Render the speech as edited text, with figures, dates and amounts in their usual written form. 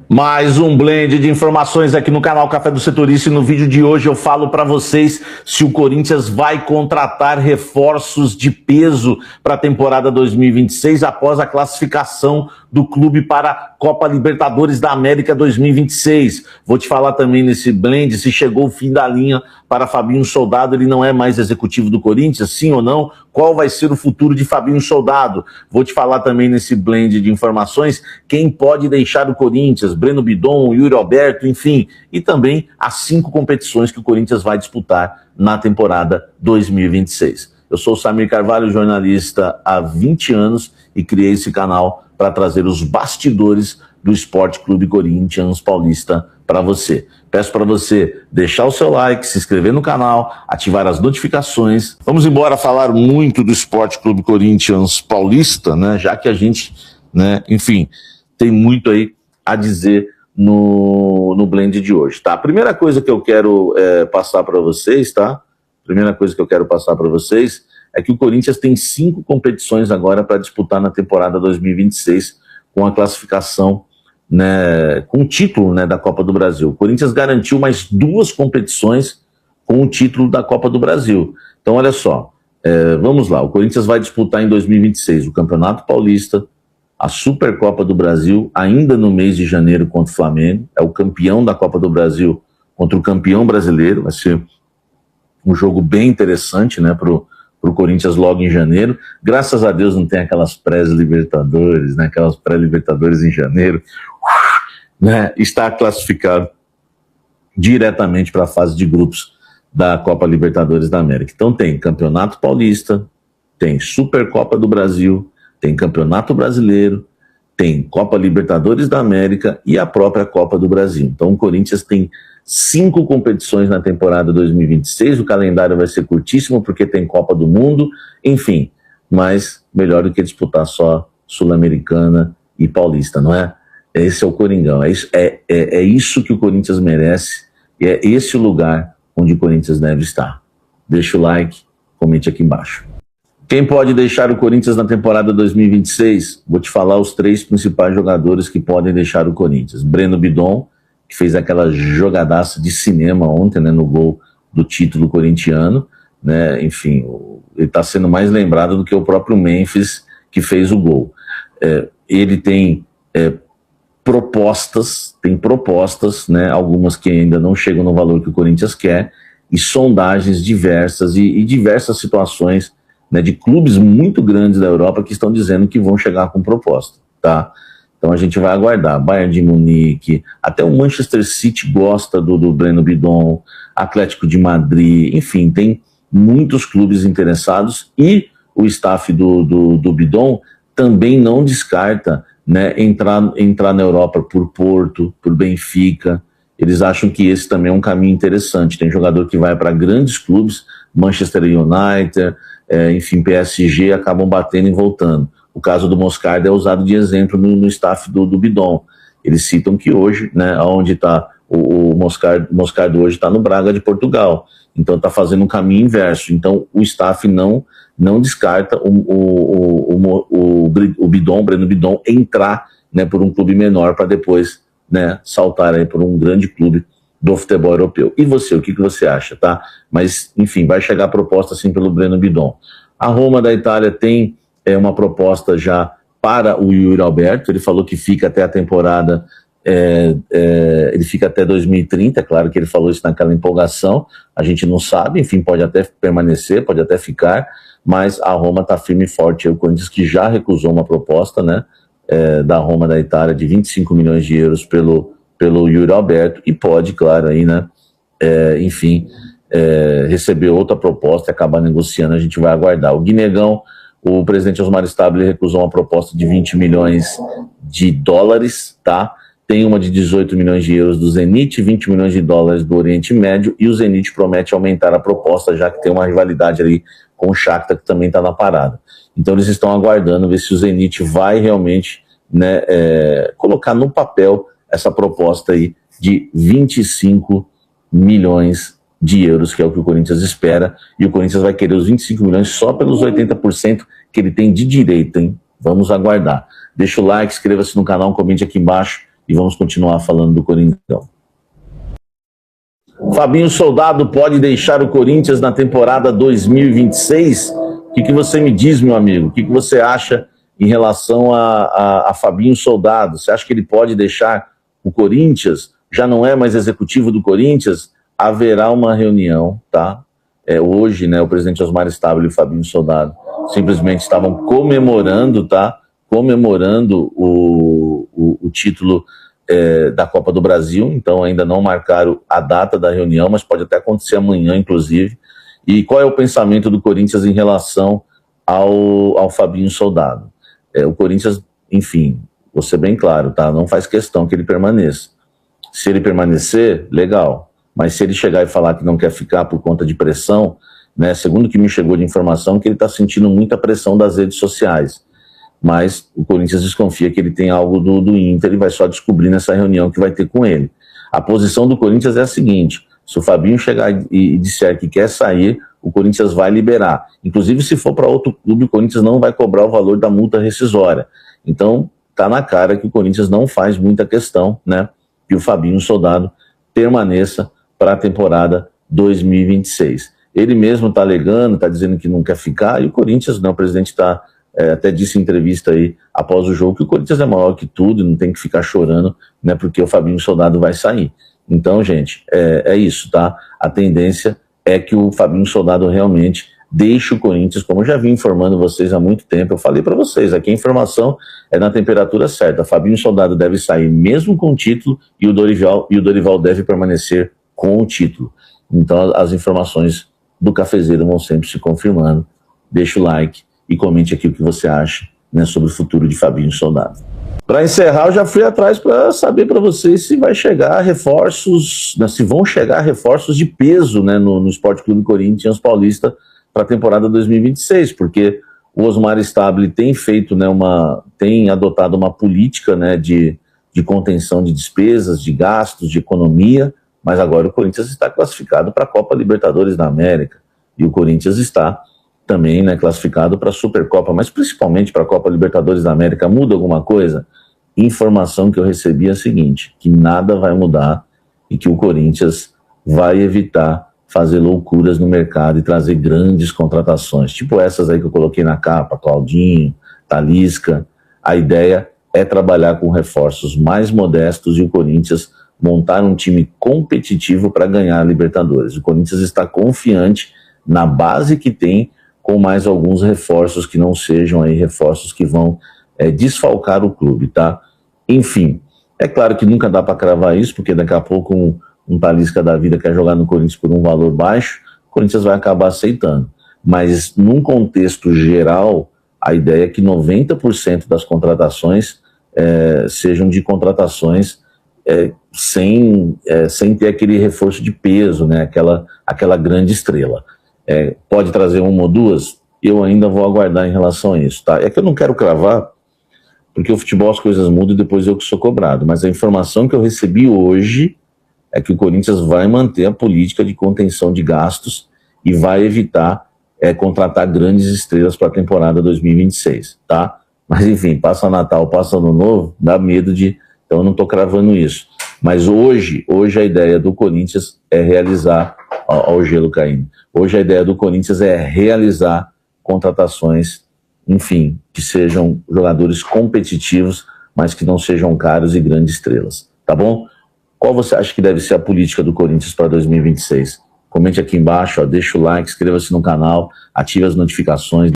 Mais um blend de informações aqui no canal Café do Setorista, e no vídeo de hoje eu falo para vocês se o Corinthians vai contratar reforços de peso para a temporada 2026 após a classificação do clube para a Copa Libertadores da América 2026. Vou te falar também nesse blend se chegou o fim da linha para Fabinho Soldado, ele não é mais executivo do Corinthians, sim ou não? Qual vai ser o futuro de Fabinho Soldado? Vou te falar também nesse blend de informações quem pode deixar o Corinthians, Breno Bidon, Yuri Alberto, enfim, e também as 5 competições que o Corinthians vai disputar na temporada 2026. Eu sou o Samir Carvalho, jornalista há 20 anos e criei esse canal para trazer os bastidores do Esporte Clube Corinthians Paulista para você. Peço para você deixar o seu like, se inscrever no canal, ativar as notificações. Vamos embora falar muito do Esporte Clube Corinthians Paulista, né? Já que a gente, né, enfim, tem muito aí a dizer no blend de hoje, tá? A primeira coisa que eu quero passar para vocês, tá? Primeira coisa que eu quero passar para vocês é que o Corinthians tem 5 competições agora para disputar na temporada 2026 com a classificação, né, com o título, né, da Copa do Brasil. O Corinthians garantiu mais 2 competições com o título da Copa do Brasil. Então, olha só, vamos lá. O Corinthians vai disputar em 2026 o Campeonato Paulista, a Supercopa do Brasil, ainda no mês de janeiro contra o Flamengo. É o campeão da Copa do Brasil contra o campeão brasileiro. Vai ser um jogo bem interessante, né, pro Corinthians logo em janeiro. Graças a Deus não tem aquelas pré-libertadores, né, aquelas pré-libertadores em janeiro, né, está classificado diretamente para a fase de grupos da Copa Libertadores da América. Então tem Campeonato Paulista, tem Supercopa do Brasil, tem Campeonato Brasileiro, tem Copa Libertadores da América e a própria Copa do Brasil. Então o Corinthians tem 5 competições na temporada 2026, o calendário vai ser curtíssimo porque tem Copa do Mundo, enfim, mas melhor do que disputar só Sul-Americana e Paulista, não é? Esse é o Coringão, é isso que o Corinthians merece, e é esse o lugar onde o Corinthians deve estar. Deixa o like, comente aqui embaixo. Quem pode deixar o Corinthians na temporada 2026? Vou te falar os 3 principais jogadores que podem deixar o Corinthians. Breno Bidon, que fez aquela jogadaça de cinema ontem, né, no gol do título corintiano, né, enfim, ele está sendo mais lembrado do que o próprio Memphis, que fez o gol. Ele tem propostas, né, algumas que ainda não chegam no valor que o Corinthians quer, e sondagens diversas, e diversas situações, né, de clubes muito grandes da Europa que estão dizendo que vão chegar com proposta, tá? Então a gente vai aguardar. Bayern de Munique, até o Manchester City gosta do Breno Bidon, Atlético de Madrid, enfim, tem muitos clubes interessados, e o staff do Bidon também não descarta, né, entrar na Europa por Porto, por Benfica. Eles acham que esse também é um caminho interessante. Tem jogador que vai para grandes clubes, Manchester United, enfim, PSG, acabam batendo e voltando. O caso do Moscardo é usado de exemplo no staff do Bidon. Eles citam que hoje, né, onde está o Moscardo hoje está no Braga de Portugal. Então está fazendo um caminho inverso. Então o staff não descarta o Bidon, Breno Bidon, entrar, né, por um clube menor para depois, né, saltar aí por um grande clube do futebol europeu. E você, o que você acha, tá? Mas, enfim, vai chegar a proposta sim pelo Breno Bidon. A Roma da Itália tem uma proposta já para o Yuri Alberto. Ele falou que fica até a temporada, ele fica até 2030, é claro que ele falou isso naquela empolgação, a gente não sabe, enfim, pode até permanecer, pode até ficar, mas a Roma está firme e forte. O Corinthians que já recusou uma proposta, né, da Roma da Itália de 25 milhões de euros pelo Yuri Alberto, e pode, claro, aí, né, enfim, receber outra proposta e acabar negociando. A gente vai aguardar. O Guinegão, o presidente Osmar Stabile recusou uma proposta de 20 milhões de dólares, tá? Tem uma de 18 milhões de euros do Zenit, 20 milhões de dólares do Oriente Médio, e o Zenit promete aumentar a proposta, já que tem uma rivalidade ali com o Shakhtar, que também está na parada. Então eles estão aguardando ver se o Zenit vai realmente, né, colocar no papel essa proposta aí de 25 milhões de euros, que é o que o Corinthians espera, e o Corinthians vai querer os 25 milhões só pelos 80% que ele tem de direito, hein? Vamos aguardar. Deixa o like, inscreva-se no canal, comente aqui embaixo, e vamos continuar falando do Corinthians. Fabinho Soldado pode deixar o Corinthians na temporada 2026? O que você me diz, meu amigo? O que você acha em relação a Fabinho Soldado? Você acha que ele pode deixar o Corinthians? Já não é mais executivo do Corinthians? Haverá uma reunião, tá? Hoje, né, o presidente Osmar Stabile e o Fabinho Soldado simplesmente estavam comemorando, tá? Comemorando o título da Copa do Brasil, então ainda não marcaram a data da reunião, mas pode até acontecer amanhã, inclusive. E qual é o pensamento do Corinthians em relação ao Fabinho Soldado? O Corinthians, enfim, vou ser bem claro, tá? Não faz questão que ele permaneça. Se ele permanecer, legal. Mas se ele chegar e falar que não quer ficar por conta de pressão, né? Segundo o que me chegou de informação, que ele está sentindo muita pressão das redes sociais. Mas o Corinthians desconfia que ele tem algo do Inter e vai só descobrir nessa reunião que vai ter com ele. A posição do Corinthians é a seguinte: se o Fabinho chegar e disser que quer sair, o Corinthians vai liberar. Inclusive, se for para outro clube, o Corinthians não vai cobrar o valor da multa rescisória. Então, tá na cara que o Corinthians não faz muita questão, né, que o Fabinho Soldado permaneça para a temporada 2026. Ele mesmo está alegando, está dizendo que não quer ficar, e o Corinthians, né, o presidente até disse em entrevista aí, após o jogo, que o Corinthians é maior que tudo, não tem que ficar chorando, né, porque o Fabinho Soldado vai sair. Então, gente, é isso, tá? A tendência é que o Fabinho Soldado realmente deixe o Corinthians, como eu já vim informando vocês há muito tempo. Eu falei para vocês, aqui a informação é na temperatura certa. Fabinho Soldado deve sair mesmo com o título e o Dorival deve permanecer com o título. Então, as informações do Cafezeiro vão sempre se confirmando. Deixa o like e comente aqui o que você acha, né, sobre o futuro de Fabinho Soldado. Para encerrar, eu já fui atrás para saber para vocês se vai chegar reforços, né, se vão chegar reforços de peso, né, no Sport Clube Corinthians Paulista para a temporada 2026, porque o Osmar Stabile tem feito, né, tem adotado uma política, né, de contenção de despesas, de gastos, de economia, mas agora o Corinthians está classificado para a Copa Libertadores da América e o Corinthians está também, né, classificado para a Supercopa, mas principalmente para a Copa Libertadores da América. Muda alguma coisa? Informação que eu recebi é a seguinte, que nada vai mudar e que o Corinthians vai evitar fazer loucuras no mercado e trazer grandes contratações, tipo essas aí que eu coloquei na capa, Claudinho, Talisca. A ideia é trabalhar com reforços mais modestos e o Corinthians montar um time competitivo para ganhar a Libertadores. O Corinthians está confiante na base que tem, com mais alguns reforços que não sejam aí reforços que vão desfalcar o clube, tá? Enfim, é claro que nunca dá para cravar isso, porque daqui a pouco um Talisca da vida quer jogar no Corinthians por um valor baixo, o Corinthians vai acabar aceitando. Mas num contexto geral, a ideia é que 90% das contratações sejam de contratações sem ter aquele reforço de peso, né? Aquela grande estrela. Pode trazer uma ou duas? Eu ainda vou aguardar em relação a isso, tá? É que eu não quero cravar, porque o futebol as coisas mudam e depois eu que sou cobrado. Mas a informação que eu recebi hoje é que o Corinthians vai manter a política de contenção de gastos e vai evitar contratar grandes estrelas para a temporada 2026, tá? Mas enfim, passa Natal, passa Ano Novo, dá medo então eu não estou cravando isso. Mas hoje a ideia do Corinthians é realizar, ao gelo caindo, hoje a ideia do Corinthians é realizar contratações, enfim, que sejam jogadores competitivos, mas que não sejam caros e grandes estrelas, tá bom? Qual você acha que deve ser a política do Corinthians para 2026? Comente aqui embaixo, deixa o like, inscreva-se no canal, ative as notificações.